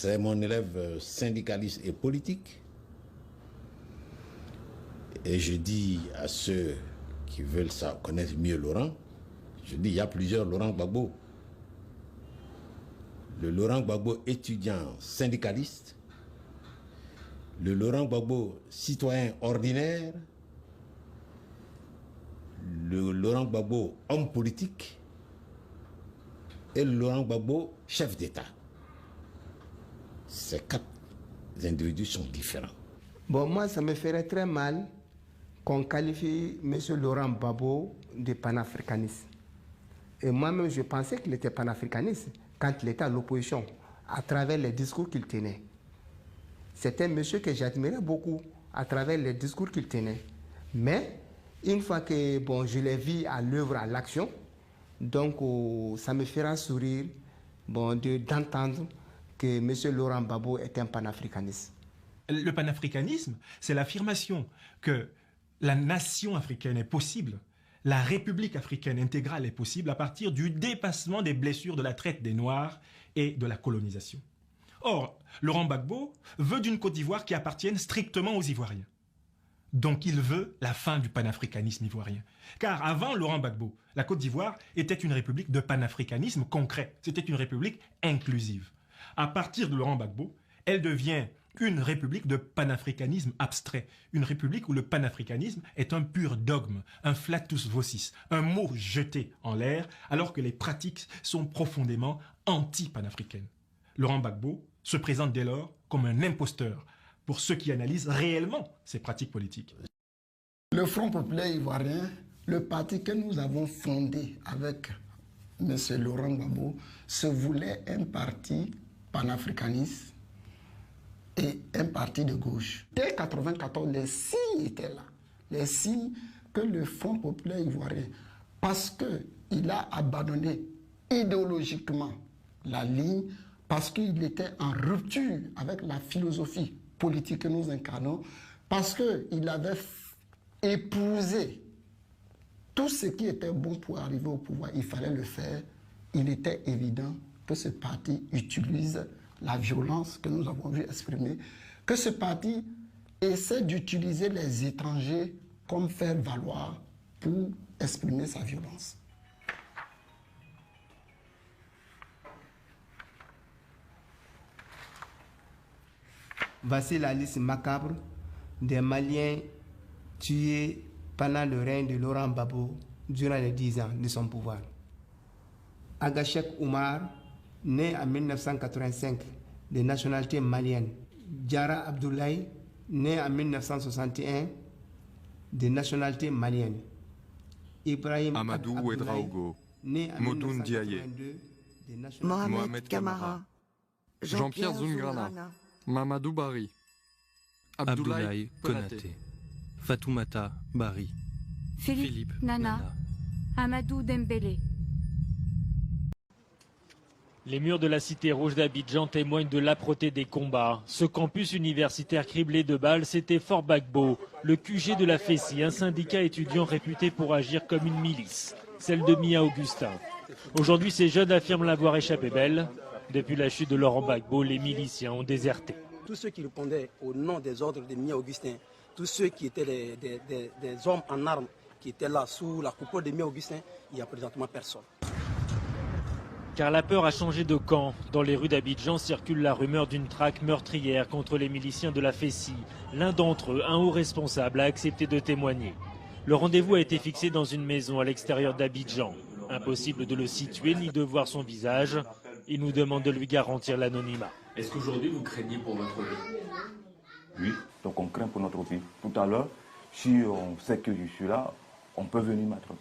C'est mon élève syndicaliste et politique. Et je dis à ceux qui veulent connaître mieux Laurent, je dis il y a plusieurs Laurent Gbagbo. Le Laurent Gbagbo étudiant syndicaliste, le Laurent Gbagbo citoyen ordinaire, le Laurent Gbagbo homme politique et le Laurent Gbagbo chef d'État. Ces 4 individus sont différents. Bon, moi, ça me ferait très mal qu'on qualifie M. Laurent Gbagbo de panafricaniste. Et moi-même, je pensais qu'il était panafricaniste quand il était à l'opposition, à travers les discours qu'il tenait. C'était un monsieur que j'admirais beaucoup à travers les discours qu'il tenait. Mais une fois que bon, je l'ai vu à l'œuvre, à l'action, donc ça me fera sourire bon, d'entendre que M. Laurent Gbagbo est un panafricaniste. Le panafricanisme, c'est l'affirmation que la nation africaine est possible, la République africaine intégrale est possible à partir du dépassement des blessures de la traite des Noirs et de la colonisation. Or, Laurent Gbagbo veut d'une Côte d'Ivoire qui appartienne strictement aux Ivoiriens. Donc il veut la fin du panafricanisme ivoirien. Car avant Laurent Gbagbo, la Côte d'Ivoire était une république de panafricanisme concret. C'était une république inclusive. À partir de Laurent Gbagbo, elle devient une république de panafricanisme abstrait. Une république où le panafricanisme est un pur dogme, un flatus vocis, un mot jeté en l'air, alors que les pratiques sont profondément anti-panafricaines. Laurent Gbagbo se présente dès lors comme un imposteur pour ceux qui analysent réellement ces pratiques politiques. Le Front populaire ivoirien, le parti que nous avons fondé avec M. Laurent Gbagbo, se voulait un parti panafricaniste et un parti de gauche. Dès 1994, les signes étaient là. Les signes que le Front populaire ivoirien, parce qu'il a abandonné idéologiquement la ligne, parce qu'il était en rupture avec la philosophie politique que nous incarnons, parce qu'il avait épousé tout ce qui était bon pour arriver au pouvoir, il fallait le faire. Il était évident que ce parti utilise la violence que nous avons vu exprimer, que ce parti essaie d'utiliser les étrangers comme faire valoir pour exprimer sa violence. Voici la liste macabre des Maliens tués pendant le règne de Laurent Gbagbo durant les 10 ans de son pouvoir. Agachek Oumar, né en 1985 de nationalité malienne. Diarra Abdoulaye, né en 1961 de nationalité malienne. Ibrahim Amadou Ouedraogo, Modoun Diaye, Mohamed Kamara, Jean-Pierre Zoungrana, Mamadou Bari, Abdoulaye Konaté, Fatoumata Bari, Philippe Nana, Amadou Dembélé. Les murs de la cité rouge d'Abidjan témoignent de l'âpreté des combats. Ce campus universitaire criblé de balles, c'était Fort Gbagbo, le QG de la FESI, un syndicat étudiant réputé pour agir comme une milice, celle de Mia Augustin. Aujourd'hui, ces jeunes affirment l'avoir échappé belle. Depuis la chute de Laurent Gbagbo, les miliciens ont déserté. Tous ceux qui répondaient au nom des ordres de Mia Augustin, tous ceux qui étaient des hommes en armes, qui étaient là sous la coupole de Mia Augustin, il n'y a présentement personne. Car la peur a changé de camp. Dans les rues d'Abidjan circule la rumeur d'une traque meurtrière contre les miliciens de la FESI. L'un d'entre eux, un haut responsable, a accepté de témoigner. Le rendez-vous a été fixé dans une maison à l'extérieur d'Abidjan. Impossible de le situer ni de voir son visage. Il nous demande de lui garantir l'anonymat. Est-ce qu'aujourd'hui vous craignez pour votre vie? Oui, donc on craint pour notre vie. Tout à l'heure, si on sait que je suis là, on peut venir m'attraper.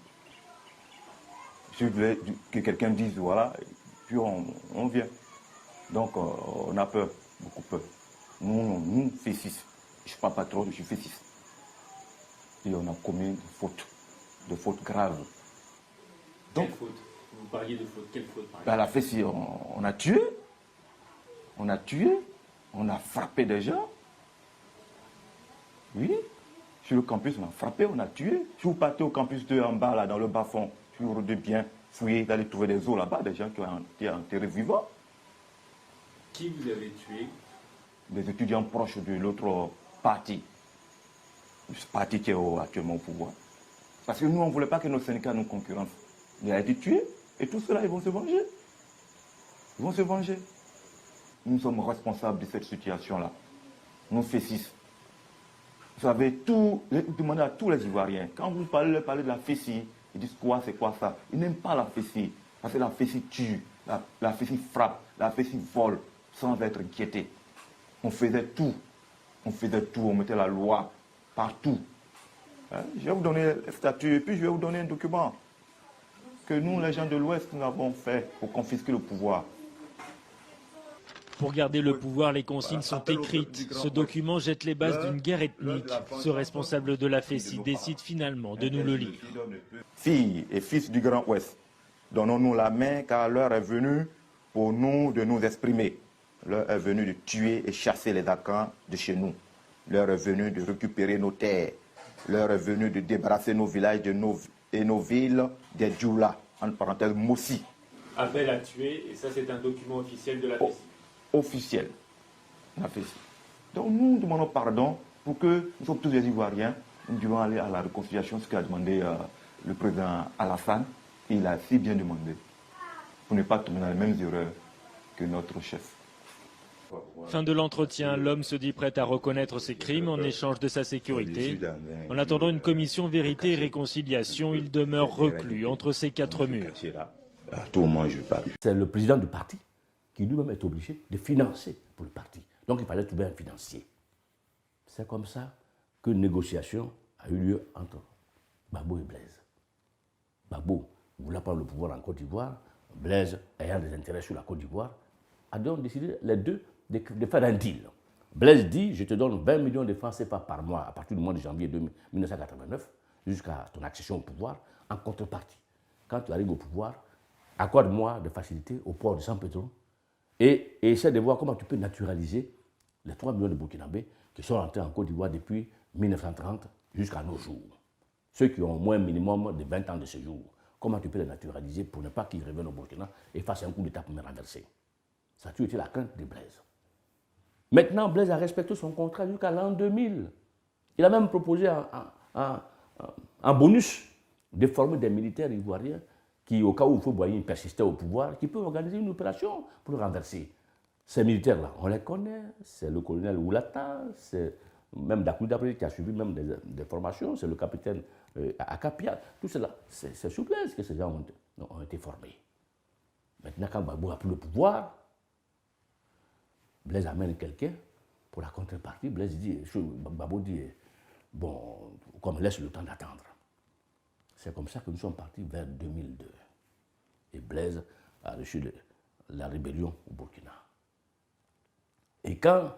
Si je voulais que quelqu'un dise voilà, puis on vient. Donc on a peur, beaucoup peur. Nous fait 6. Je ne suis pas patron, je suis fait 6. Et on a commis de fautes graves. Donc, quelle faute? Vous parliez de faute, quelle faute par exemple? La fait si on a tué, on a frappé des gens. Oui, sur le campus on a frappé, on a tué. Si vous partez au campus 2 en bas, là, dans le bas-fond, sur le de bien fouiller, d'aller trouver des os là-bas, des gens qui ont été enterrés vivants. Qui vous avez tué? Des étudiants proches de l'autre parti. Ce parti qui est actuellement au pouvoir. Parce que nous, on ne voulait pas que nos syndicats nous concurrencent. Il a été tué et tout cela, ils vont se venger. Ils vont se venger. Nous sommes responsables de cette situation-là. Nous FECIS. Vous savez, demandez à tous les Ivoiriens, quand vous parlez de la FECI, ils disent quoi, c'est quoi ça? Ils n'aiment pas la FECI. Parce que la FECI tue, la FECI frappe, la FECI vole, sans être inquiété. On faisait tout. On mettait la loi partout. Hein? Je vais vous donner le statut et puis je vais vous donner un document que nous, les gens de l'Ouest, nous avons fait pour confisquer le pouvoir. Pour garder le pouvoir, les consignes sont écrites. Ce document jette les bases d'une guerre ethnique. Ce responsable de la FECI décide finalement de nous le lire. Filles et fils du Grand Ouest, donnons-nous la main car l'heure est venue pour nous de nous exprimer. L'heure est venue de tuer et chasser les Akans de chez nous. L'heure est venue de récupérer nos terres. L'heure est venue de débarrasser nos villages et nos villes des Djoula, entre parenthèses Mossi. Appel à tuer, et ça c'est un document officiel de la FECI. Officiel. La FECI. Donc nous demandons pardon pour que nous sommes tous des Ivoiriens. Nous devons aller à la réconciliation, ce qu'a demandé le président Alassane. Il a si bien demandé. Pour ne pas tomber dans les mêmes erreurs que notre chef. Fin de l'entretien, l'homme se dit prêt à reconnaître ses crimes en échange de sa sécurité. En attendant une commission vérité et réconciliation, il demeure reclus entre ces quatre murs. À tout moment, je parle. C'est le président du parti qui lui-même est obligé de financer pour le parti. Donc il fallait trouver un financier. C'est comme ça qu'une négociation a eu lieu entre Gbagbo et Blaise. Gbagbo voulait prendre le pouvoir en Côte d'Ivoire. Blaise, ayant des intérêts sur la Côte d'Ivoire, a donc décidé les deux de faire un deal. Blaise dit, je te donne 20 millions de francs CFA par mois à partir du mois de janvier 1989 jusqu'à ton accession au pouvoir en contrepartie. Quand tu arrives au pouvoir, accorde-moi des facilités au port de San Pedro et essaie de voir comment tu peux naturaliser les 3 millions de Burkinabés qui sont rentrés en Côte d'Ivoire depuis 1930 jusqu'à nos jours. Ceux qui ont au moins un minimum de 20 ans de séjour. Comment tu peux les naturaliser pour ne pas qu'ils reviennent au Burkina et fassent un coup d'État pour me renverser. Ça a toujours été la crainte de Blaise. Maintenant, Blaise a respecté son contrat jusqu'à l'an 2000. Il a même proposé en bonus de former des militaires ivoiriens qui, au cas où Houphouët-Boigny persistait au pouvoir, qui peuvent organiser une opération pour le renverser. Ces militaires-là, on les connaît. C'est le colonel Oulata, c'est même Dakouda qui a suivi même des formations, c'est le capitaine Akapia. Tout cela, c'est sous Blaise que ces gens ont été formés. Maintenant, quand Gbagbo a pris le pouvoir, Blaise amène quelqu'un pour la contrepartie. Blaise dit, Gbagbo dit, bon, qu'on me laisse le temps d'attendre. C'est comme ça que nous sommes partis vers 2002. Et Blaise a reçu la rébellion au Burkina. Et quand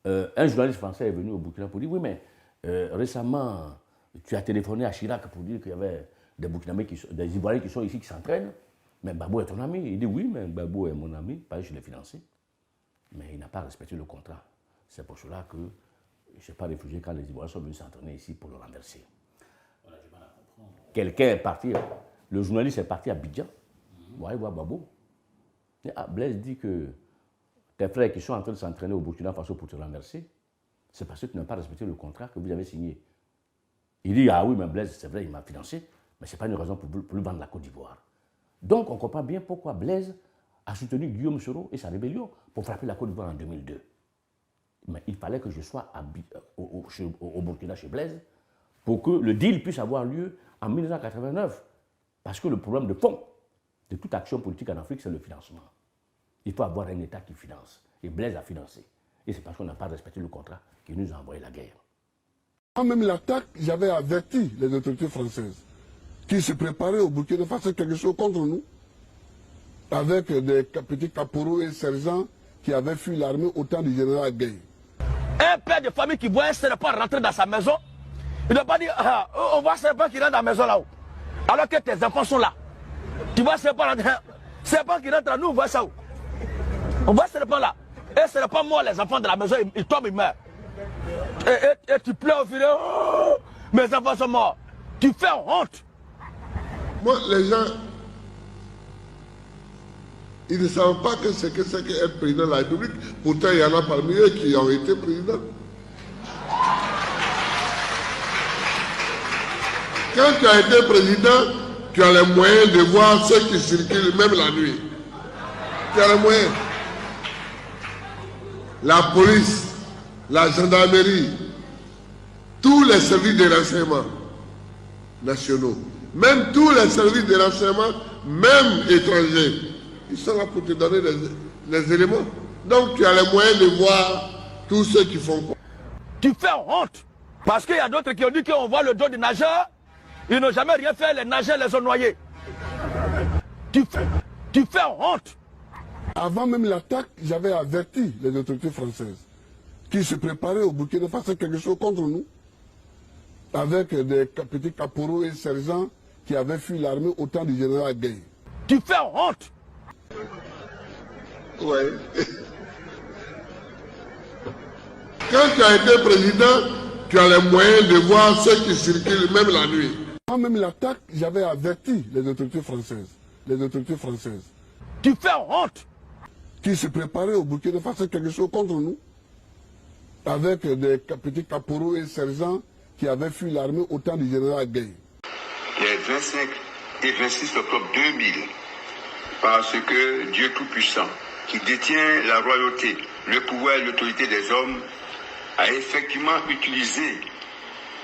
un journaliste français est venu au Burkina pour dire, oui, mais récemment, tu as téléphoné à Chirac pour dire qu'il y avait des Burkinabés, des Ivoiriens qui sont ici, qui s'entraînent, mais Gbagbo est ton ami. Il dit, oui, mais Gbagbo est mon ami, parce que je l'ai financé. Mais il n'a pas respecté le contrat. C'est pour cela que je ne suis pas réfugié quand les Ivoiriens sont venus s'entraîner ici pour le renverser. Voilà, quelqu'un est parti, le journaliste est parti à Abidjan, pour aller voir Gbagbo. Blaise dit que tes frères qui sont en train de s'entraîner au Burkina Faso pour te renverser, c'est parce que tu n'as pas respecté le contrat que vous avez signé. Il dit, ah oui, mais Blaise, c'est vrai, il m'a financé, mais ce n'est pas une raison pour lui vendre la Côte d'Ivoire. Donc on comprend bien pourquoi Blaise a soutenu Guillaume Soro et sa rébellion pour frapper la Côte d'Ivoire en 2002. Mais il fallait que je sois au Burkina chez Blaise pour que le deal puisse avoir lieu en 1989. Parce que le problème de fond de toute action politique en Afrique, c'est le financement. Il faut avoir un État qui finance. Et Blaise a financé. Et c'est parce qu'on n'a pas respecté le contrat qu'il nous a envoyé la guerre. Quand même l'attaque, j'avais averti les autorités françaises qui se préparaient au Burkina Faso quelque chose contre nous, avec des petits caporaux et sergents qui avaient fui l'armée au temps du général Gueye. Un père de famille qui voit un serpent rentrer dans sa maison, il ne doit pas dire, ah, on voit un serpent qui rentre dans la maison là-haut, alors que tes enfants sont là. Tu vois un serpent rentrer, serpent qui rentre, nous on voit ça où? On voit ce serpent là. Et ce n'est pas moi, les enfants de la maison, ils tombent, ils meurent. Et tu pleures au fil, oh, mes enfants sont morts. Tu fais honte. Moi, les gens Ils ne savent pas que c'est qu'être président de la République. Pourtant, il y en a parmi eux qui ont été présidents. Quand tu as été président, tu as les moyens de voir ceux qui circulent même la nuit. Tu as les moyens. La police, la gendarmerie, tous les services de renseignement nationaux, même tous les services de renseignement, même étrangers, ils sont là pour te donner les éléments. Donc tu as les moyens de voir tous ceux qui font quoi. Tu fais honte. Parce qu'il y a d'autres qui ont dit qu'on voit le dos des nageurs. Ils n'ont jamais rien fait, les nageurs les ont noyés. Tu fais honte. Avant même l'attaque, j'avais averti les autorités françaises qui se préparaient au Burkina Faso quelque chose contre nous, avec des petits caporaux et sergents qui avaient fui l'armée au temps du général Gueye. Tu fais honte. Oui. Quand tu as été président, tu as les moyens de voir ceux qui circulent même la nuit. Avant même l'attaque, j'avais averti les autorités françaises. Tu fais honte. Qui se préparaient au Burkina Faso quelque chose contre nous, avec des petits caporaux et sergents qui avaient fui l'armée au temps du général Gueye. Les 25 et 26 octobre 2000, parce que Dieu Tout-Puissant, qui détient la royauté, le pouvoir et l'autorité des hommes, a effectivement utilisé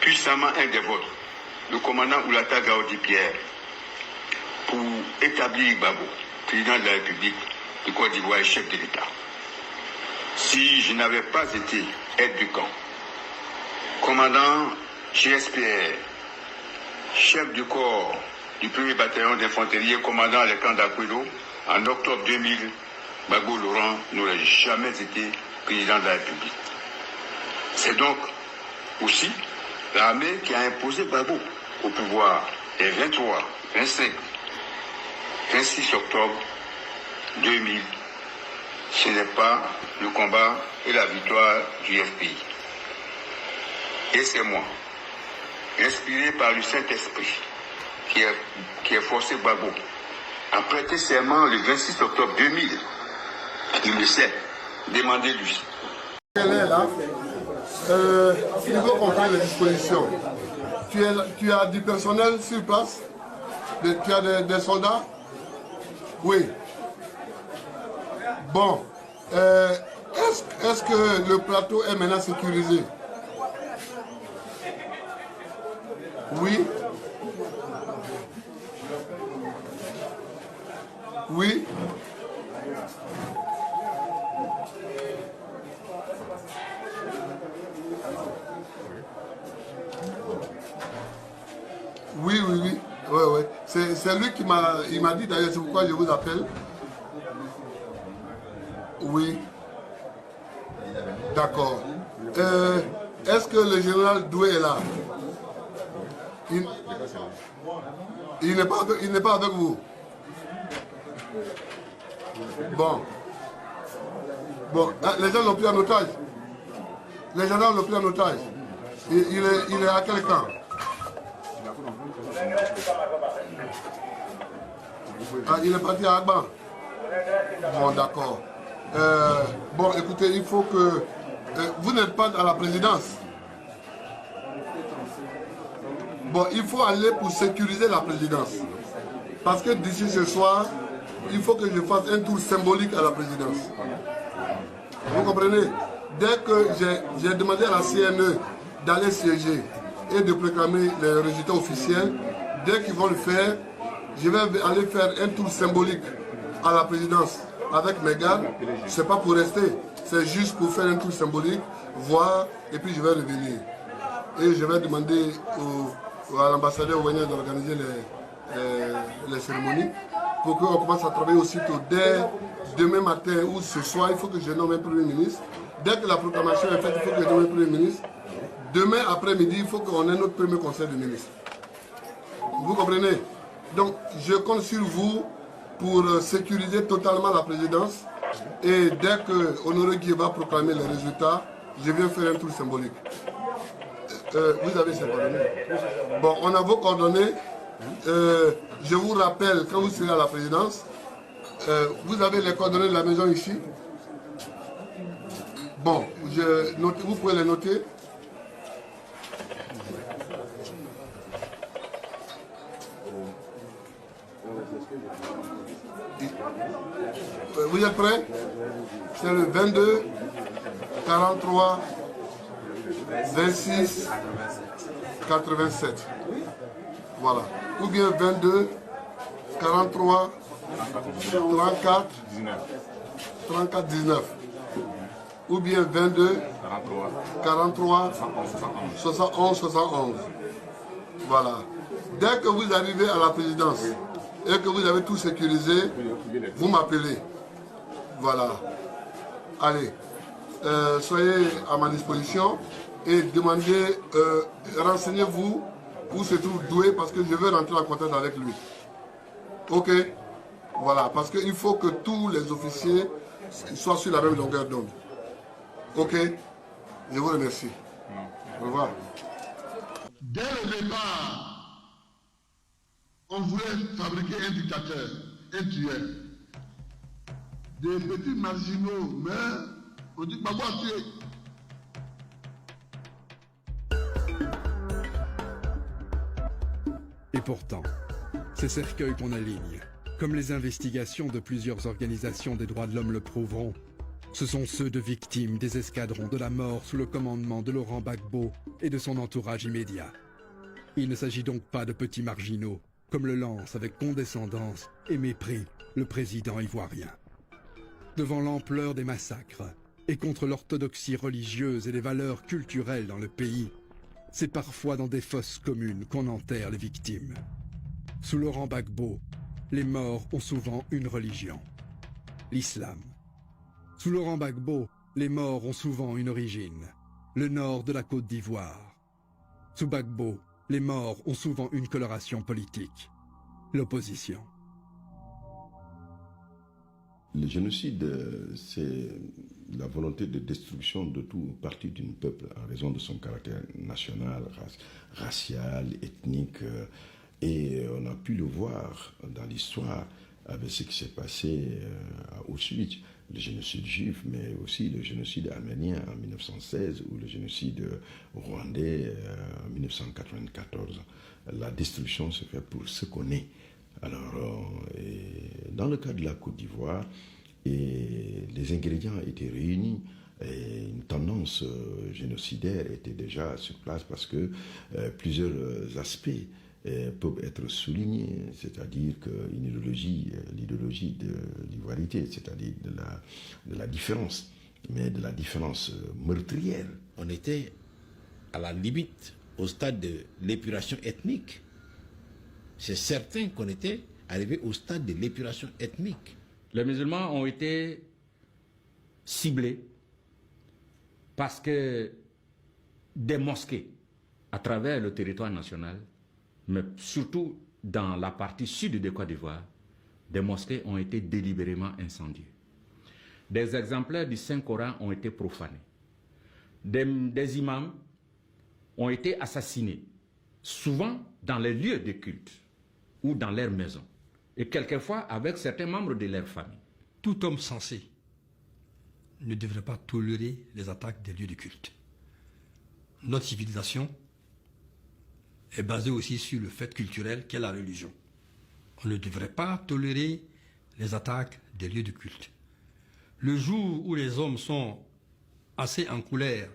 puissamment un des vôtres, le commandant Oulata Gaudi-Pierre, pour établir Gbagbo, président de la République de Côte d'Ivoire et chef de l'État. Si je n'avais pas été aide du camp, commandant GSPR, chef du corps du 1er bataillon d'infanterie et commandant les camps d'Aquilo, en octobre 2000, Gbagbo Laurent n'aurait jamais été président de la République. C'est donc aussi l'armée qui a imposé Gbagbo au pouvoir les 23, 25, 26 octobre 2000. Ce n'est pas le combat et la victoire du FPI. Et c'est moi, inspiré par le Saint-Esprit, qui a forcé Gbagbo à prêter serment le 26 octobre 2000. Il le sait, demandez-lui. Elle est là. Il faut comprendre les dispositions. Tu as du personnel sur place? Tu as des soldats? Oui. Bon. Est-ce que le plateau est maintenant sécurisé? Oui. Oui. Oui. Ouais. C'est lui qui m'a dit d'ailleurs, c'est pourquoi je vous appelle. Oui. D'accord. Est-ce que le général Doué est là? Il n'est pas avec vous. Bon. Les gens l'ont pris en otage. Les gendarmes l'ont pris en otage. Il est à quel camp? Il est parti à Agban. Bon, d'accord. Bon, écoutez, il faut que... vous n'êtes pas à la présidence. Bon, il faut aller pour sécuriser la présidence. Parce que d'ici ce soir, il faut que je fasse un tour symbolique à la présidence. Vous comprenez? Dès que j'ai demandé à la CNE d'aller siéger et de proclamer les résultats officiels, dès qu'ils vont le faire, je vais aller faire un tour symbolique à la présidence avec mes gardes. Ce n'est pas pour rester, c'est juste pour faire un tour symbolique, voir, et puis je vais revenir. Et je vais demander à l'ambassadeur Ouénia d'organiser les cérémonies pour qu'on commence à travailler aussitôt. Dès demain matin ou ce soir, il faut que je nomme un Premier ministre. Dès que la proclamation est faite, il faut que je nomme un Premier ministre. Demain après-midi, il faut qu'on ait notre premier conseil de ministres. Vous comprenez? Donc, je compte sur vous pour sécuriser totalement la présidence. Et dès que Honoré Guy va proclamer les résultats, je viens faire un tour symbolique. Vous avez ces coordonnées? Bon, on a vos coordonnées. Je vous rappelle, quand vous serez à la présidence, Vous avez les coordonnées de la maison ici. Bon, vous pouvez les noter. Vous êtes prêts? C'est le 22, 43, 26, 87. Voilà. Ou bien 22, 43, 34, 34, 19. Ou bien 22, 43, 71, 71. Voilà. Dès que vous arrivez à la présidence et que vous avez tout sécurisé, vous m'appelez. Voilà. Allez, soyez à ma disposition et demandez, renseignez-vous où se trouve Doué parce que je veux rentrer en contact avec lui. Ok? Voilà, parce qu'il faut que tous les officiers soient sur la même longueur d'onde. Ok? Je vous remercie. Au revoir. Dès le départ, on voulait fabriquer un dictateur, un tueur. Des petits marginaux meurent, on dit Gbagbo a tué. Et pourtant, ces cercueils qu'on aligne, comme les investigations de plusieurs organisations des droits de l'homme le prouveront, ce sont ceux de victimes des escadrons de la mort sous le commandement de Laurent Gbagbo et de son entourage immédiat. Il ne s'agit donc pas de petits marginaux, comme le lance avec condescendance et mépris le président ivoirien. Devant l'ampleur des massacres et contre l'orthodoxie religieuse et les valeurs culturelles dans le pays, c'est parfois dans des fosses communes qu'on enterre les victimes. Sous Laurent Gbagbo, les morts ont souvent une religion, l'islam. Sous Laurent Gbagbo, les morts ont souvent une origine, le nord de la Côte d'Ivoire. Sous Gbagbo, les morts ont souvent une coloration politique, l'opposition. Le génocide, c'est la volonté de destruction de tout parti d'un peuple en raison de son caractère national, racial, ethnique. Et on a pu le voir dans l'histoire avec ce qui s'est passé à Auschwitz, le génocide juif, mais aussi le génocide arménien en 1916 ou le génocide rwandais en 1994. La destruction se fait pour ce qu'on est. Alors, dans le cas de la Côte d'Ivoire, les ingrédients étaient réunis et une tendance génocidaire était déjà sur place parce que plusieurs aspects peuvent être soulignés, c'est-à-dire que l'idéologie de l'ivoirité, c'est-à-dire de la différence, mais de la différence meurtrière. On était à la limite, au stade de l'épuration ethnique. C'est certain qu'on était arrivé au stade de l'épuration ethnique. Les musulmans ont été ciblés parce que des mosquées à travers le territoire national, mais surtout dans la partie sud de Côte d'Ivoire, des mosquées ont été délibérément incendiées. Des exemplaires du Saint-Coran ont été profanés. Des imams ont été assassinés, souvent dans les lieux de culte ou dans leurs maisons, et quelquefois avec certains membres de leur famille. Tout homme sensé ne devrait pas tolérer les attaques des lieux de culte. Notre civilisation est basée aussi sur le fait culturel qu'est la religion. On ne devrait pas tolérer les attaques des lieux de culte. Le jour où les hommes sont assez en colère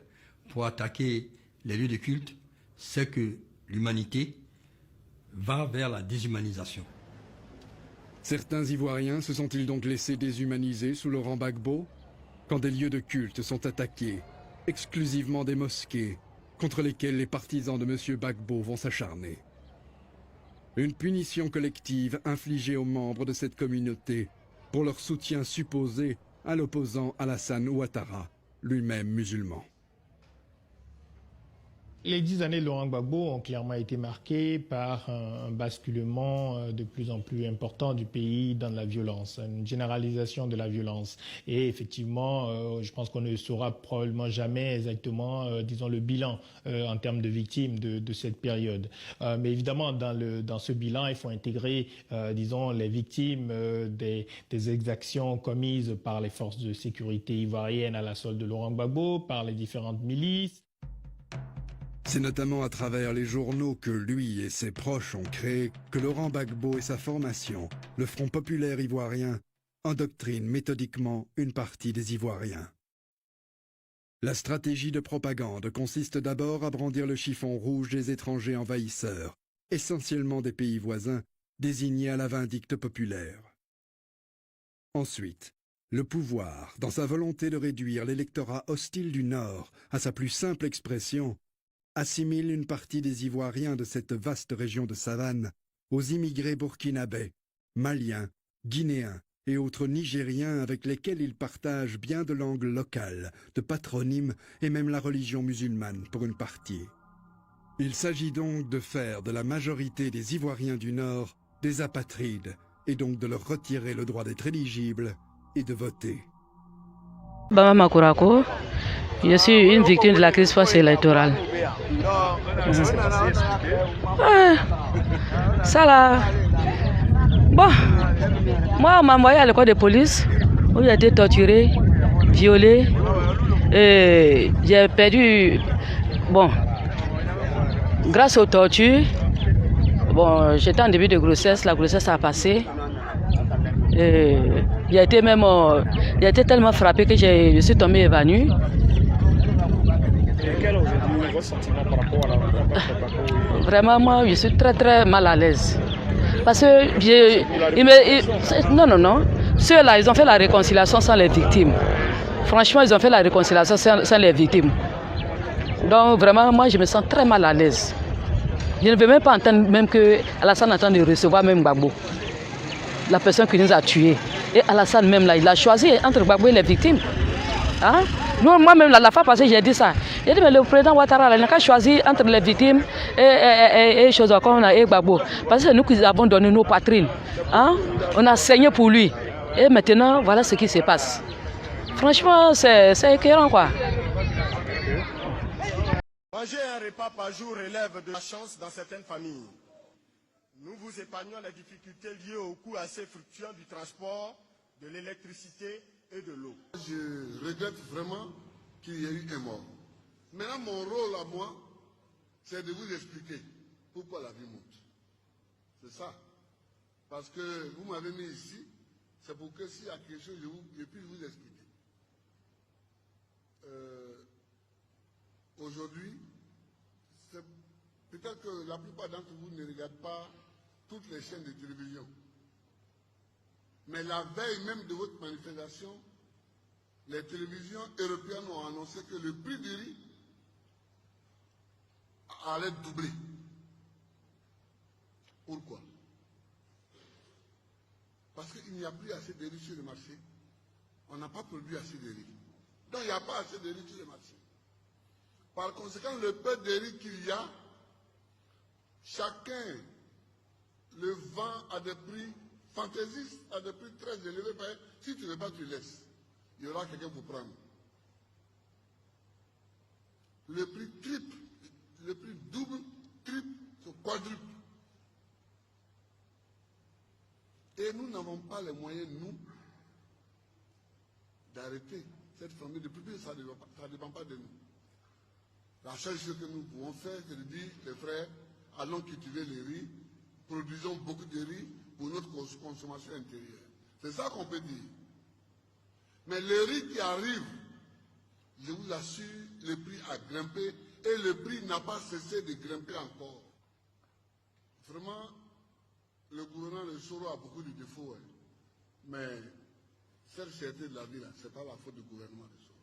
pour attaquer les lieux de culte, c'est que l'humanité va vers la déshumanisation. Certains Ivoiriens se sont-ils donc laissés déshumaniser sous Laurent Gbagbo quand des lieux de culte sont attaqués, exclusivement des mosquées, contre lesquelles les partisans de M. Gbagbo vont s'acharner. Une punition collective infligée aux membres de cette communauté pour leur soutien supposé à l'opposant Alassane Ouattara, lui-même musulman. Les 10 années de Laurent Gbagbo ont clairement été marquées par un basculement de plus en plus important du pays dans la violence, une généralisation de la violence. Et effectivement, je pense qu'on ne saura probablement jamais exactement, disons, le bilan en termes de victimes de cette période. Mais évidemment, dans ce bilan, il faut intégrer, disons, les victimes des exactions commises par les forces de sécurité ivoiriennes à la solde de Laurent Gbagbo, par les différentes milices. C'est notamment à travers les journaux que lui et ses proches ont créé que Laurent Gbagbo et sa formation, le Front populaire ivoirien, endoctrinent méthodiquement une partie des Ivoiriens. La stratégie de propagande consiste d'abord à brandir le chiffon rouge des étrangers envahisseurs, essentiellement des pays voisins, désignés à la vindicte populaire. Ensuite, le pouvoir, dans sa volonté de réduire l'électorat hostile du Nord à sa plus simple expression, assimile une partie des Ivoiriens de cette vaste région de savane aux immigrés burkinabés, maliens, guinéens et autres Nigériens avec lesquels il partage bien de langues locales, de patronymes et même la religion musulmane pour une partie. Il s'agit donc de faire de la majorité des Ivoiriens du Nord des apatrides et donc de leur retirer le droit d'être éligibles et de voter. Bama Makurako, je suis une victime de la crise post-électorale. Ça là, bon, moi on m'a envoyé à l'école de police où j'ai été torturé, violé, et j'ai perdu, bon, grâce aux tortures, bon, j'étais en début de grossesse, la grossesse a passé. J'ai été tellement frappé que je suis tombé évanoui. Et quel est aujourd'hui votre sentiment par rapport à la Vraiment, moi, je suis très mal à l'aise. Parce que non. Ceux-là, ils ont fait la réconciliation sans les victimes. Franchement, ils ont fait la réconciliation sans les victimes. Donc vraiment, moi, je me sens très mal à l'aise. Je ne veux même pas entendre même que Alassane attend de recevoir même Gbagbo, la personne qui nous a tués. Et Alassane même là, il a choisi entre Gbagbo et les victimes. Hein? Moi-même, la fois passée, j'ai dit ça. J'ai dit, mais le président Ouattara, il n'a qu'à choisir entre les victimes et choses comme on a et Gbagbo. Parce que c'est nous qui avons donné nos patrines. Hein? On a saigné pour lui. Et maintenant, voilà ce qui se passe. Franchement, c'est écœurant, quoi. Manger un repas par jour relève de la chance dans certaines familles. Nous vous épargnons les difficultés liées au coût assez fluctuant du transport, de l'électricité et de l'eau. Je regrette vraiment qu'il y ait eu un mort. Maintenant, mon rôle à moi, c'est de vous expliquer pourquoi la vie monte. C'est ça. Parce que vous m'avez mis ici, c'est pour que s'il y a quelque chose, je puisse vous expliquer. Aujourd'hui, peut-être que la plupart d'entre vous ne regardent pas toutes les chaînes de télévision. Mais la veille même de votre manifestation, les télévisions européennes ont annoncé que le prix du riz allait doubler. Pourquoi? Parce qu'il n'y a plus assez de riz sur le marché. On n'a pas produit assez de riz. Donc il n'y a pas assez de riz sur le marché. Par conséquent, le peu de riz qu'il y a, chacun le vend à des prix fantaisistes, à des prix très élevés. Si tu ne veux pas, tu laisses. Il y aura quelqu'un pour prendre. Le prix triple, le prix double, triple, quadruple. Et nous n'avons pas les moyens, nous, d'arrêter cette famille de plus. Ça ne dépend pas de nous. La seule chose que nous pouvons faire, c'est de dire, les frères, allons cultiver les riz, produisons beaucoup de riz pour notre consommation intérieure. C'est ça qu'on peut dire. Mais le riz qui arrive, je vous assure, le prix a grimpé et le prix n'a pas cessé de grimper encore. Vraiment, le gouvernement de Soro a beaucoup de défauts. Mais cette cherté de la vie, ce n'est pas la faute du gouvernement de Soro,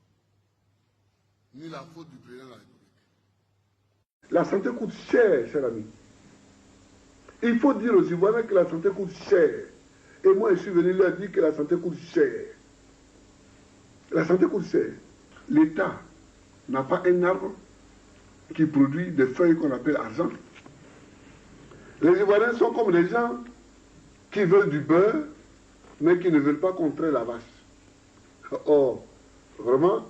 ni la faute du président de la République. La santé coûte cher, cher ami. Il faut dire aux Ivoiriens que la santé coûte cher. Et moi, je suis venu leur dire que la santé coûte cher. La santé coûte cher. L'État n'a pas un arbre qui produit des feuilles qu'on appelle argent. Les Ivoiriens sont comme des gens qui veulent du beurre, mais qui ne veulent pas contrer la vache. Or, vraiment,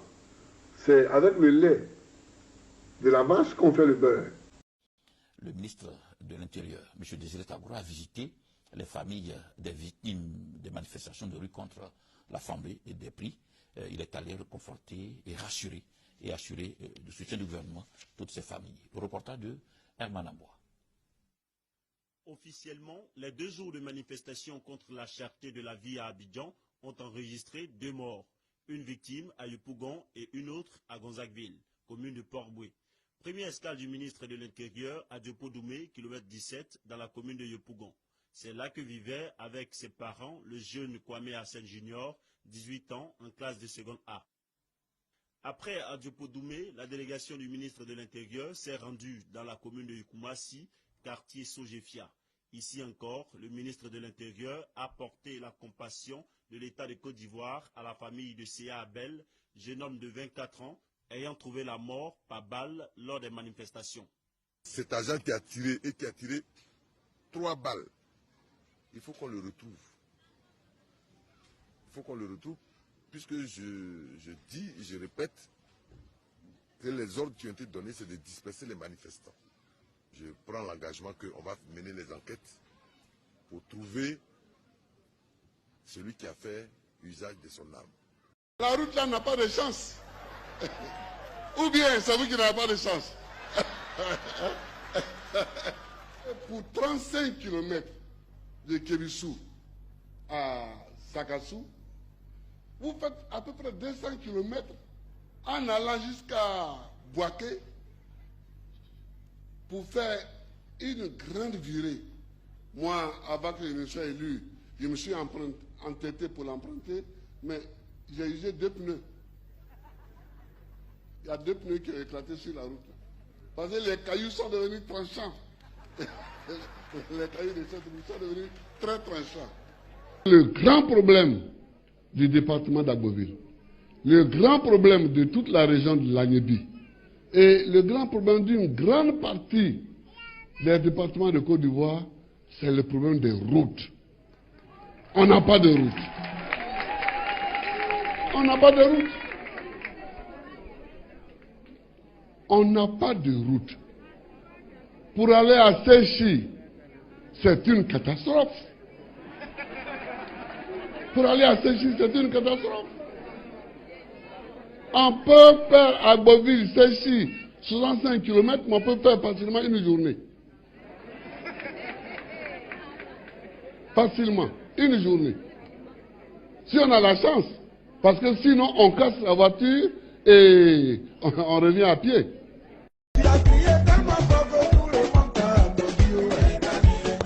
c'est avec le lait de la vache qu'on fait le beurre. Le ministre de l'Intérieur, M. Désiré Tagoura, a visité les familles des victimes des manifestations de rue contre la flambée et des prix. Il est allé réconforter et rassurer et assurer le soutien du gouvernement toutes ces familles. Le reportage de Herman Amboa. Officiellement, les 2 jours de manifestation contre la cherté de la vie à Abidjan ont enregistré 2 morts. Une victime à Yopougon et une autre à Gonzagueville, commune de Port-Boué. Première escale du ministre de l'Intérieur à Diopo-Doumé, kilomètre 17, dans la commune de Yopougon. C'est là que vivait avec ses parents le jeune Kwame Hassen Junior, 18 ans, en classe de seconde A. Après à Diopo-Doumé, la délégation du ministre de l'Intérieur s'est rendue dans la commune de Yukumasi, quartier Sojefia. Ici encore, le ministre de l'Intérieur a porté la compassion de l'État de Côte d'Ivoire à la famille de Séa Abel, jeune homme de 24 ans, ayant trouvé la mort par balle lors des manifestations. Cet agent qui a tiré 3 balles, il faut qu'on le retrouve. Il faut qu'on le retrouve, puisque je dis, je répète, que les ordres qui ont été donnés, c'est de disperser les manifestants. Je prends l'engagement qu'on va mener les enquêtes pour trouver celui qui a fait usage de son arme. La route là n'a pas de chance. Ou bien c'est vous qui n'avez pas de chance. Pour 35 km de Kébissou à Sakassou, vous faites à peu près 200 km en allant jusqu'à Boaké pour faire une grande virée. Moi, avant que je me sois élu, je me suis entêté pour l'emprunter, mais j'ai usé 2 pneus. Il y a 2 pneus qui ont éclaté sur la route. Parce que les cailloux sont devenus tranchants. Les cailloux de cette route sont devenus très tranchants. Le grand problème du département d'Agboville, le grand problème de toute la région de l'Agnébi, et le grand problème d'une grande partie des départements de Côte d'Ivoire, c'est le problème des routes. On n'a pas de route. On n'a pas de route. On n'a pas de route. Pour aller à Séchi, c'est une catastrophe. Pour aller à Séchi, c'est une catastrophe. On peut faire à Boville, Séchi, 65 km, mais on peut faire facilement une journée. Facilement, une journée. Si on a la chance. Parce que sinon, on casse la voiture et on revient à pied.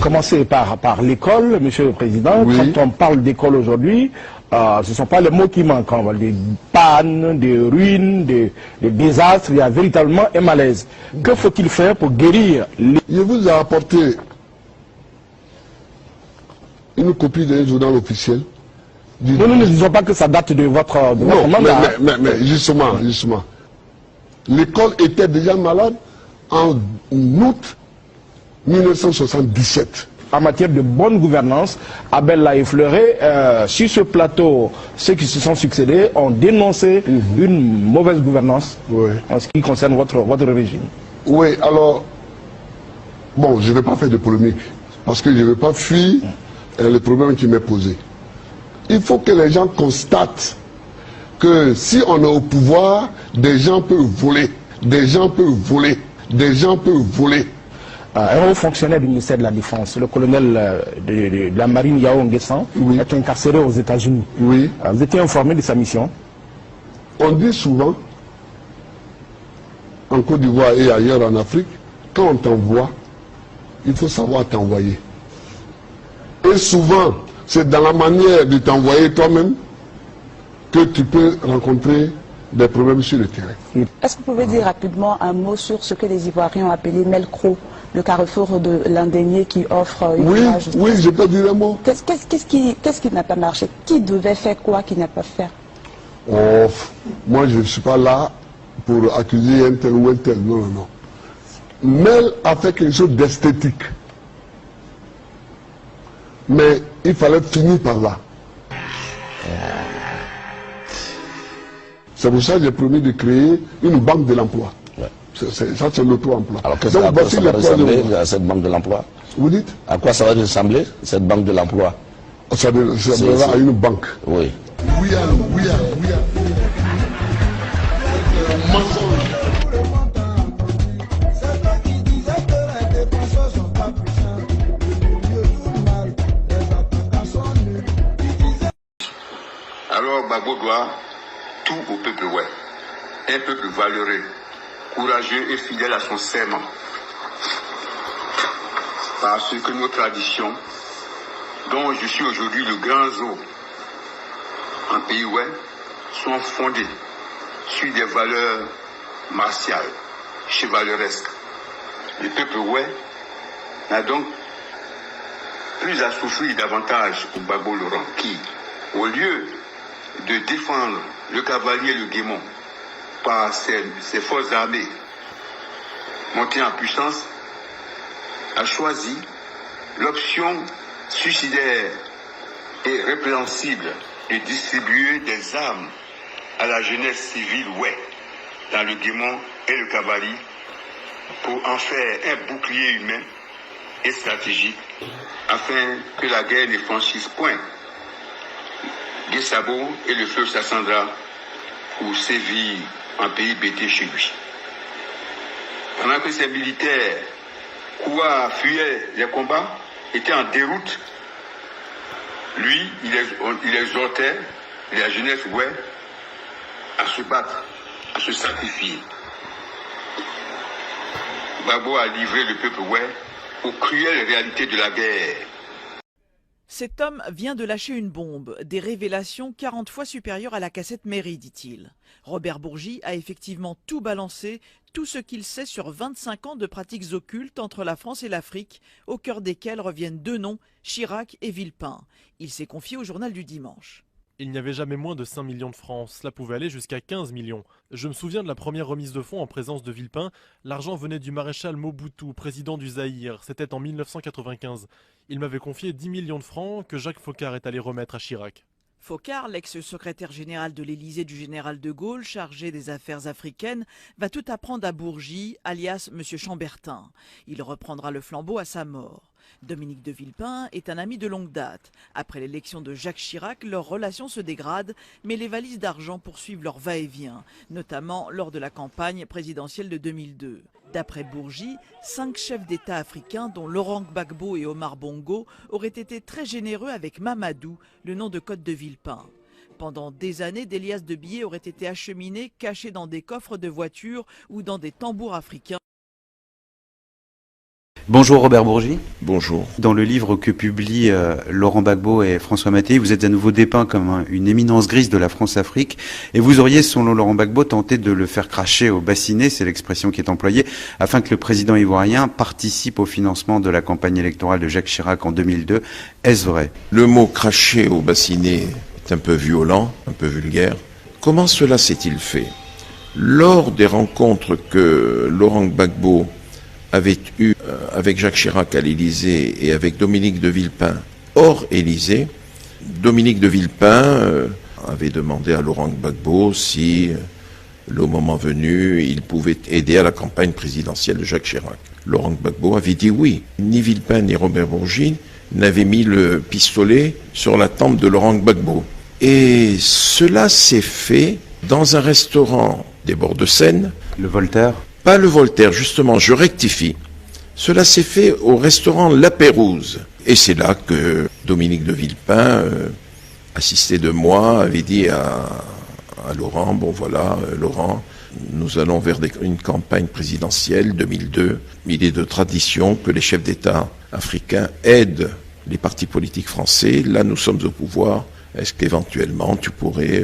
Commencer par l'école, Monsieur le Président. Oui. Quand on parle d'école aujourd'hui, ce ne sont pas les mots qui manquent. On parle des pannes, des ruines, des désastres. Il y a véritablement un malaise. Que faut-il faire pour guérir les... Je vous ai apporté une copie d'un journal officiel. Nous ne disons pas que ça date de votre mandat. Mais justement. L'école était déjà malade en août 1977. En matière de bonne gouvernance, Abel l'a effleuré. Sur ce plateau, ceux qui se sont succédés ont dénoncé une mauvaise gouvernance en ce qui concerne votre régime. Oui, alors, bon, je ne vais pas faire de polémique, parce que je ne veux pas fuir le problème qui m'est posé. Il faut que les gens constatent que si on est au pouvoir, des gens peuvent voler, des gens peuvent voler, des gens peuvent voler. Un haut fonctionnaire du ministère de la Défense, le colonel de la marine Yao Nguessan, est incarcéré aux États-Unis. Oui. Vous étiez informé de sa mission? On dit souvent, en Côte d'Ivoire et ailleurs en Afrique, quand on t'envoie, il faut savoir t'envoyer. Et souvent, c'est dans la manière de t'envoyer toi-même que tu peux rencontrer des problèmes sur le terrain. Est-ce que vous pouvez dire rapidement un mot sur ce que les Ivoiriens ont appelé Melcro, le carrefour de l'Indénié qui offre une image? Oui, je peux dire un mot. Qu'est-ce qui n'a pas marché? Qui devait faire quoi qui n'a pas fait? Moi, je ne suis pas là pour accuser un tel ou un tel. Non. Mel a fait quelque chose d'esthétique. Mais il fallait finir par là. C'est pour ça que j'ai promis de créer une banque de l'emploi. Ouais. Ça, c'est l'auto-emploi. Alors, qu'est-ce que ça va ressembler à cette banque de l'emploi? Vous dites? À quoi ça va ressembler, cette banque de l'emploi? Ça ressemblera à une banque. Oui. Oui. Alors Gbagbo doit tout au peuple ouais. Un peuple valeureux, courageux et fidèle à son serment. Parce que nos traditions, dont je suis aujourd'hui le grand zoo en pays ouais, sont fondées sur des valeurs martiales, chevaleresques. Le peuple ouais n'a donc plus à souffrir davantage au Gbagbo Laurent qui, au lieu de défendre le cavalier et le guémon par ses forces armées montées en puissance, a choisi l'option suicidaire et répréhensible de distribuer des armes à la jeunesse civile, ouais, dans le guémon et le cavalier, pour en faire un bouclier humain et stratégique, afin que la guerre ne franchisse point des sabots et le feu Sassandra pour sévir en pays bêté chez lui. Pendant que ces militaires fuyaient les combats, étaient en déroute, lui, il exhortait la jeunesse ouais à se battre, à se sacrifier. Gbagbo a livré le peuple ouais aux cruelles réalités de la guerre. Cet homme vient de lâcher une bombe, des révélations 40 fois supérieures à la cassette Mairie, dit-il. Robert Bourgi a effectivement tout balancé, tout ce qu'il sait sur 25 ans de pratiques occultes entre la France et l'Afrique, au cœur desquelles reviennent deux noms, Chirac et Villepin. Il s'est confié au journal du dimanche. Il n'y avait jamais moins de 5 millions de francs, cela pouvait aller jusqu'à 15 millions. Je me souviens de la première remise de fonds en présence de Villepin. L'argent venait du maréchal Mobutu, président du Zaïre, c'était en 1995. Il m'avait confié 10 millions de francs que Jacques Foccart est allé remettre à Chirac. Foccart, l'ex-secrétaire général de l'Élysée du général de Gaulle, chargé des affaires africaines, va tout apprendre à Bourgi, alias M. Chambertin. Il reprendra le flambeau à sa mort. Dominique de Villepin est un ami de longue date. Après l'élection de Jacques Chirac, leurs relations se dégradent, mais les valises d'argent poursuivent leur va-et-vient, notamment lors de la campagne présidentielle de 2002. D'après Bourgi, 5 chefs d'État africains, dont Laurent Gbagbo et Omar Bongo, auraient été très généreux avec Mamadou, le nom de code de Villepin. Pendant des années, des liasses de billets auraient été acheminées, cachées dans des coffres de voitures ou dans des tambours africains. Bonjour Robert Bourgi. Bonjour. Dans le livre que publient Laurent Gbagbo et François Mattei, vous êtes à nouveau dépeint comme une éminence grise de la France-Afrique et vous auriez, selon Laurent Gbagbo, tenté de le faire cracher au bassinet, c'est l'expression qui est employée, afin que le président ivoirien participe au financement de la campagne électorale de Jacques Chirac en 2002. Est-ce vrai? Le mot cracher au bassinet est un peu violent, un peu vulgaire. Comment cela s'est-il fait? Lors des rencontres que Laurent Gbagbo avait eu avec Jacques Chirac à l'Élysée et avec Dominique de Villepin hors Élysée, Dominique de Villepin avait demandé à Laurent Gbagbo si, le moment venu, il pouvait aider à la campagne présidentielle de Jacques Chirac. Laurent Gbagbo avait dit oui. Ni Villepin ni Robert Bourgi n'avaient mis le pistolet sur la tempe de Laurent Gbagbo. Et cela s'est fait dans un restaurant des bords de Seine. Le Voltaire? Pas le Voltaire, justement, je rectifie. Cela s'est fait au restaurant La Pérouse. Et c'est là que Dominique de Villepin, assisté de moi, avait dit à Laurent, bon voilà, Laurent, nous allons vers une campagne présidentielle 2002. Il est de tradition que les chefs d'État africains aident les partis politiques français. Là, nous sommes au pouvoir. Est-ce qu'éventuellement, tu pourrais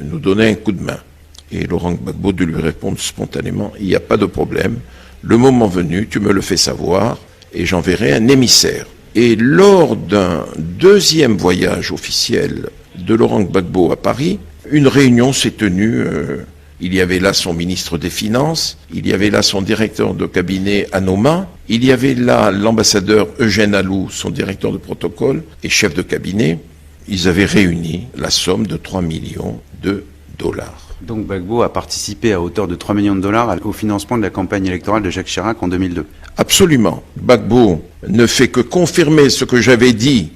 nous donner un coup de main? Et Laurent Gbagbo de lui répondre spontanément, il n'y a pas de problème, le moment venu, tu me le fais savoir et j'enverrai un émissaire. Et lors d'un deuxième voyage officiel de Laurent Gbagbo à Paris, une réunion s'est tenue Il y avait là son ministre des Finances, il y avait là son directeur de cabinet Anoma, il y avait là l'ambassadeur Eugène Alou, son directeur de protocole et chef de cabinet. Ils avaient réuni la somme de 3 millions de dollars. Donc Gbagbo a participé à hauteur de 3 millions de dollars au financement de la campagne électorale de Jacques Chirac en 2002. Absolument. Gbagbo ne fait que confirmer ce que j'avais dit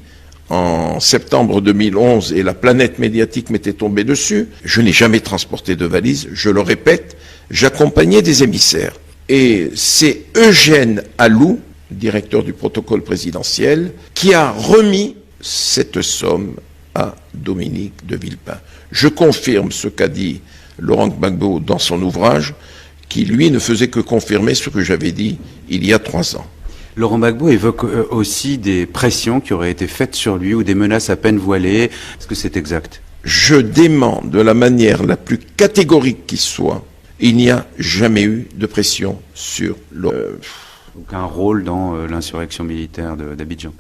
en septembre 2011 et la planète médiatique m'était tombée dessus. Je n'ai jamais transporté de valise, je le répète, j'accompagnais des émissaires. Et c'est Eugène Alou, directeur du protocole présidentiel, qui a remis cette somme à Dominique de Villepin. Je confirme ce qu'a dit Laurent Gbagbo dans son ouvrage, qui lui ne faisait que confirmer ce que j'avais dit il y a 3 ans. Laurent Gbagbo évoque aussi des pressions qui auraient été faites sur lui ou des menaces à peine voilées. Est-ce que c'est exact? Je dément de la manière la plus catégorique qui soit. Il n'y a jamais eu de pression sur Laurent. Aucun rôle dans l'insurrection militaire d'Abidjan?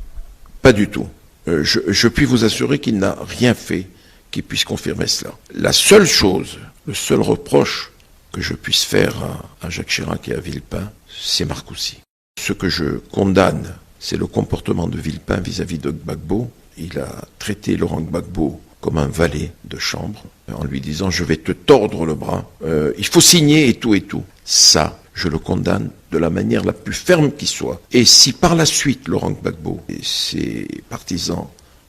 Pas du tout. Je puis vous assurer qu'il n'a rien fait qui puisse confirmer cela. La seule chose, le seul reproche que je puisse faire à Jacques Chirac et à Villepin, c'est Marcoussis. Ce que je condamne, c'est le comportement de Villepin vis-à-vis de Gbagbo. Il a traité Laurent Gbagbo comme un valet de chambre, en lui disant « je vais te tordre le bras, il faut signer et tout et tout ». Ça, je le condamne de la manière la plus ferme qui soit. Et si par la suite Laurent Gbagbo et ses partisans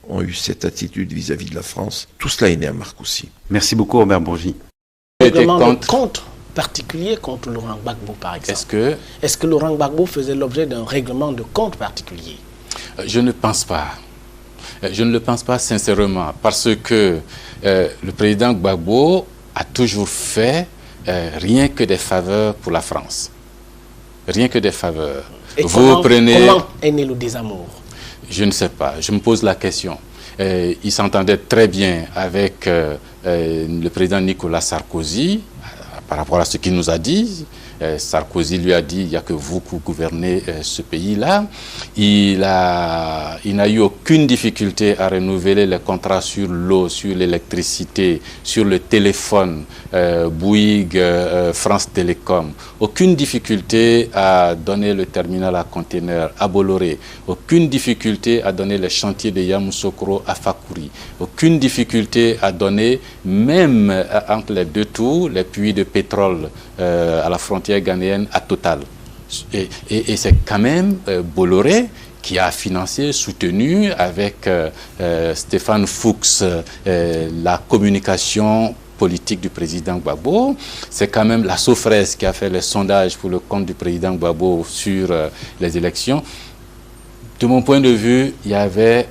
ont eu cette attitude vis-à-vis de la France, tout cela est né à Marcoussis. Merci beaucoup Robert Bourgi. Contre particulier contre Laurent Gbagbo, par exemple. Est-ce que Laurent Gbagbo faisait l'objet d'un règlement de compte particulier? Je ne pense pas. Je ne le pense pas sincèrement, parce que le président Gbagbo a toujours fait rien que des faveurs pour la France. Rien que des faveurs. Et comment est né le désamour? Je ne sais pas. Je me pose la question. Il s'entendait très bien avec le président Nicolas Sarkozy, par rapport à ce qu'il nous a dit. Sarkozy lui a dit, il n'y a que vous qui gouvernez ce pays-là. Il n'a eu aucune difficulté à renouveler les contrats sur l'eau, sur l'électricité, sur le téléphone, Bouygues, France Télécom. Aucune difficulté à donner le terminal à conteneurs à Bolloré. Aucune difficulté à donner les chantiers de Yamoussoukro à Fakouri. Aucune difficulté à donner, même entre les deux tours, les puits de pétrole à la frontière ghanéenne à Total. Et c'est quand même Bolloré qui a financé, soutenu avec Stéphane Fuchs la communication politique du président Gbagbo. C'est quand même la Sofres qui a fait les sondages pour le compte du président Gbagbo sur les élections. De mon point de vue, il y avait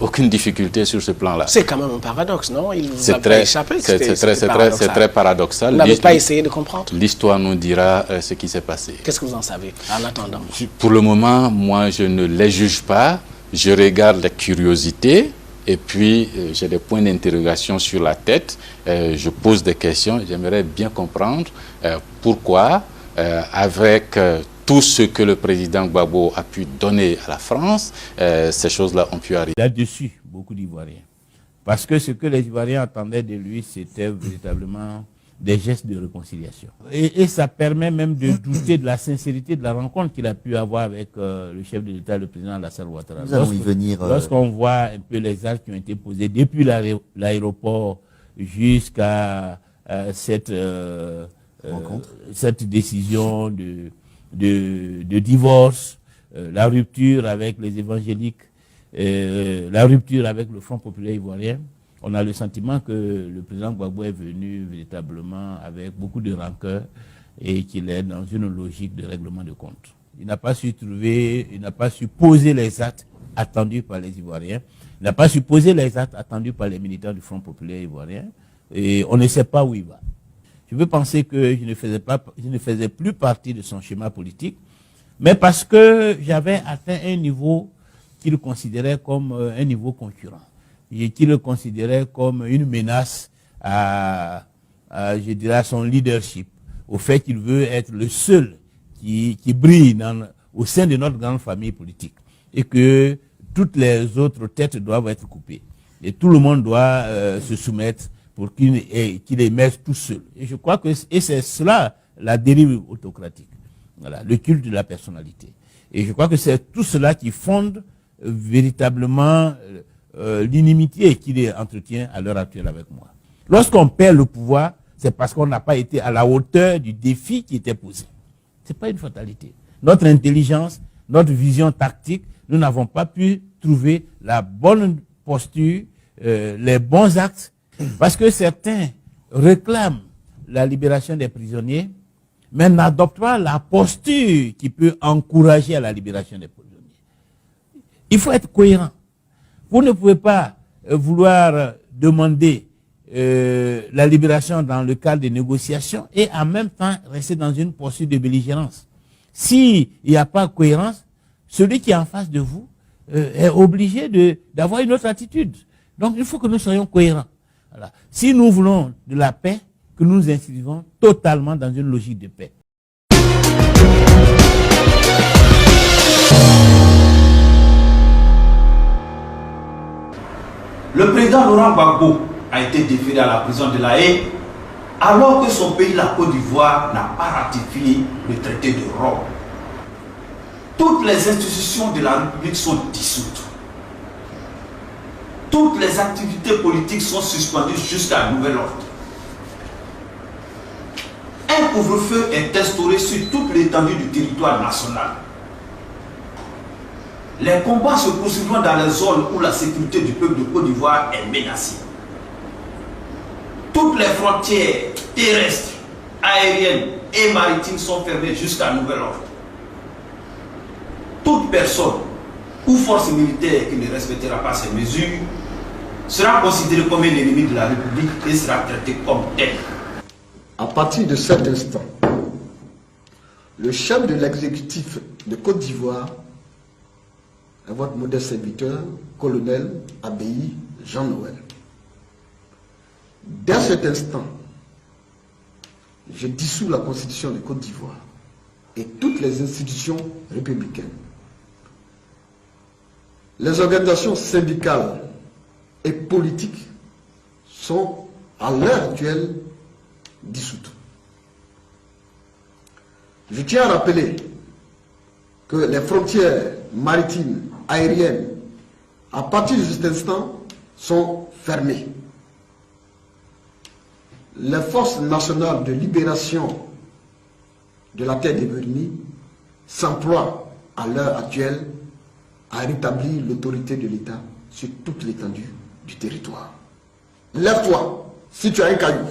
aucune difficulté sur ce plan-là. C'est quand même un paradoxe, non? Il vous a pas échappé. C'est très paradoxal. Vous n'avez pas essayé de comprendre? L'histoire nous dira ce qui s'est passé. Qu'est-ce que vous en savez en attendant? Pour le moment, moi, je ne les juge pas. Je regarde les curiosités et puis j'ai des points d'interrogation sur la tête. Je pose des questions. J'aimerais bien comprendre pourquoi, avec tout ce que le président Gbagbo a pu donner à la France, ces choses-là ont pu arriver. Là-dessus, beaucoup d'Ivoiriens. Parce que ce que les Ivoiriens attendaient de lui, c'était véritablement des gestes de réconciliation. Et ça permet même de douter de la sincérité de la rencontre qu'il a pu avoir avec le chef de l'État, le président Alassane Ouattara. Nous allons y venir. Lorsqu'on voit un peu les actes qui ont été posés depuis l'aéroport jusqu'à cette décision de divorce, la rupture avec les évangéliques, la rupture avec le Front populaire ivoirien, on a le sentiment que le président Gbagbo est venu véritablement avec beaucoup de rancœur et qu'il est dans une logique de règlement de compte. Il n'a pas su poser les actes attendus par les Ivoiriens, il n'a pas su poser les actes attendus par les militants du Front populaire ivoirien, et on ne sait pas où il va. Je veux penser que je ne faisais plus partie de son schéma politique, mais parce que j'avais atteint un niveau qu'il considérait comme un niveau concurrent, et qu'il le considérait comme une menace à son leadership, au fait qu'il veut être le seul qui brille au sein de notre grande famille politique, et que toutes les autres têtes doivent être coupées, et tout le monde doit se soumettre pour qu'il émerge tout seul. Et je crois que c'est cela la dérive autocratique, voilà, le culte de la personnalité. Et je crois que c'est tout cela qui fonde véritablement l'inimitié qu'il entretient à l'heure actuelle avec moi. Lorsqu'on perd le pouvoir, c'est parce qu'on n'a pas été à la hauteur du défi qui était posé. Ce n'est pas une fatalité. Notre intelligence, notre vision tactique, nous n'avons pas pu trouver la bonne posture, les bons actes, parce que certains réclament la libération des prisonniers, mais n'adoptent pas la posture qui peut encourager à la libération des prisonniers. Il faut être cohérent. Vous ne pouvez pas vouloir demander la libération dans le cadre des négociations et en même temps rester dans une posture de belligérance. S'il n'y a pas de cohérence, celui qui est en face de vous est obligé d'avoir une autre attitude. Donc il faut que nous soyons cohérents. Voilà. Si nous voulons de la paix, que nous nous inscrivons totalement dans une logique de paix. Le président Laurent Gbagbo a été déféré à la prison de La Haye alors que son pays, la Côte d'Ivoire, n'a pas ratifié le traité de Rome. Toutes les institutions de la République sont dissoutes. Toutes les activités politiques sont suspendues jusqu'à nouvel ordre. Un couvre-feu est instauré sur toute l'étendue du territoire national. Les combats se poursuivent dans les zones où la sécurité du peuple de Côte d'Ivoire est menacée. Toutes les frontières terrestres, aériennes et maritimes sont fermées jusqu'à nouvel ordre. Toute personne ou force militaire qui ne respectera pas ces mesures sera considérée comme un ennemi de la République et sera traitée comme tel. À partir de cet instant, le chef de l'exécutif de Côte d'Ivoire est votre modeste serviteur, colonel Abbaye Jean-Noël. Dès cet instant, je dissous la Constitution de Côte d'Ivoire et toutes les institutions républicaines. Les organisations syndicales et politiques sont à l'heure actuelle dissoutes. Je tiens à rappeler que les frontières maritimes, aériennes, à partir de cet instant, sont fermées. Les forces nationales de libération de la terre des Vernis s'emploient à l'heure actuelle à rétablir l'autorité de l'État sur toute l'étendue du territoire. Lève-toi si tu as un caillou.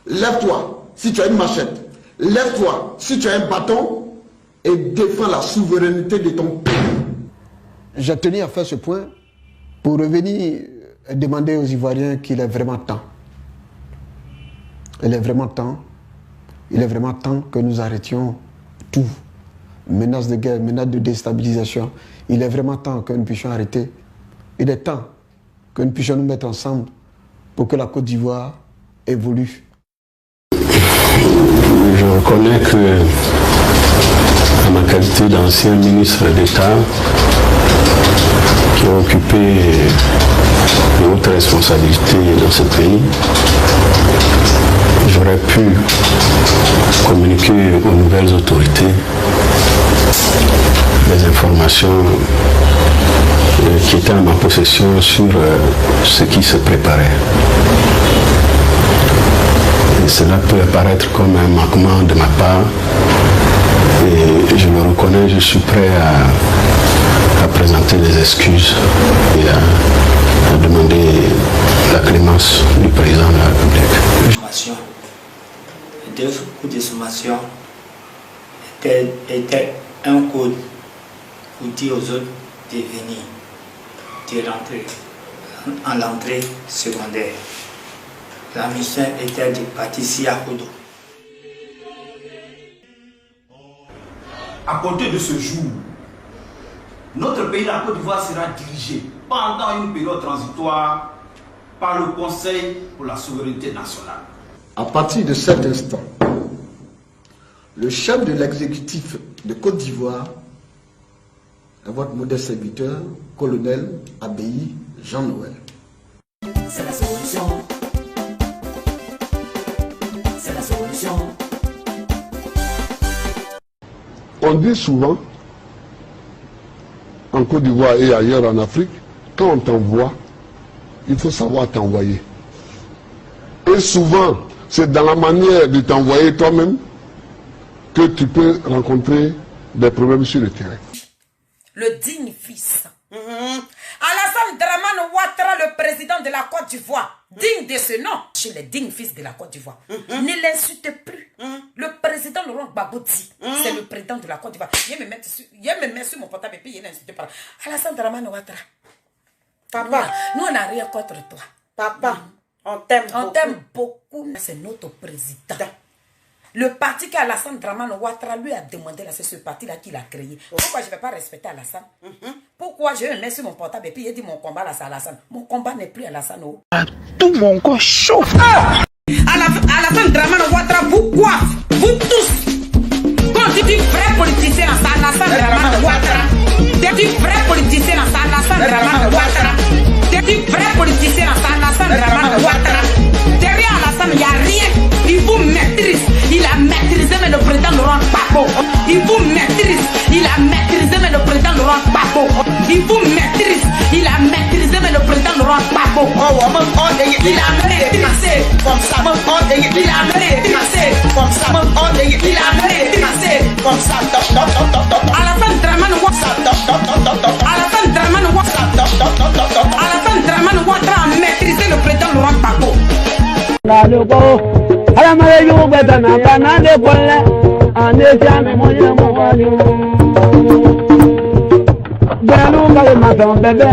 Lève-toi si tu as une machette. Lève-toi si tu as un bâton et défends la souveraineté de ton pays. J'ai tenu à faire ce point pour revenir et demander aux Ivoiriens qu'il est vraiment temps. Il est vraiment temps. Il est vraiment temps que nous arrêtions tout. Menaces de guerre, menaces de déstabilisation. Il est vraiment temps que nous puissions arrêter. Il est temps que nous puissions nous mettre ensemble pour que la Côte d'Ivoire évolue. Je reconnais que, en ma qualité d'ancien ministre d'État, qui a occupé de hautes responsabilités dans ce pays, j'aurais pu communiquer aux nouvelles autorités des informations qui étaient en ma possession sur ce qui se préparait. Et cela peut apparaître comme un manquement de ma part et je le reconnais, je suis prêt à présenter des excuses et à demander la clémence du président de la République. Deux coups de sommation étaient un code pour dire aux autres de venir, de rentrer en l'entrée secondaire. La mission était de partir à Kodo. À compter de ce jour, notre pays, la Côte d'Ivoire, sera dirigé pendant une période transitoire par le Conseil pour la souveraineté nationale. À partir de cet instant, le chef de l'exécutif de Côte d'Ivoire est votre modeste serviteur, colonel Abbaye Jean-Noël. C'est la solution. On dit souvent, en Côte d'Ivoire et ailleurs en Afrique, quand on t'envoie, il faut savoir t'envoyer. Et souvent, c'est dans la manière de t'envoyer toi-même que tu peux rencontrer des problèmes sur le terrain. Le digne fils. Alassane Dramane Ouattara, le président de la Côte d'Ivoire, digne de ce nom, chez les dignes fils de la Côte d'Ivoire. Ne l'insultez plus. Le président Laurent Gbagbo dit, c'est le président de la Côte d'Ivoire. Il me met sur mon portable et puis il n'insulte pas. Alassane Dramane Ouattara. Papa, nous on n'a rien contre toi. Papa, on t'aime beaucoup. On t'aime beaucoup. C'est notre président. Le parti qu'Alassane Dramane Ouattara lui a demandé, c'est ce parti-là qu'il a créé. Pourquoi je ne vais pas respecter Alassane? Pourquoi je vais mettre sur mon portable et puis il dit mon combat là c'est Alassane? Mon combat n'est plus Alassane. Tout mon corps chaud. Alassane Dramane Ouattara, vous quoi? Vous tous. Quand tu dis vrai politicien, c'est Alassane Dramane Ouattara. Tu dis vrai politicien, c'est Alassane Dramane Ouattara. Tu dis vrai politicien, c'est Alassane Dramane Ouattara. Derrière Alassane, il n'y a rien. Il vous maîtrise. Il a maîtrisé mais le président Laurent Gbagbo. Il vous maîtrise. Il a maîtrisé mais le président Laurent Gbagbo. Il vous maîtrise. Il a maîtrisé mais le président Laurent Gbagbo. Il a maîtrisé. Comme ça. Il a maîtrisé. Comme ça. Il a maîtrisé. Comme ça. Alassane Dramane Ouattara. Alassane Dramane Ouattara. Alassane Dramane Ouattara a maîtrisé le président Laurent Gbagbo. Alamaleju beta na banane kwale ane jame moye mwali Benu kale masan bebe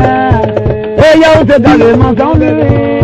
e ya ute kale masan bebe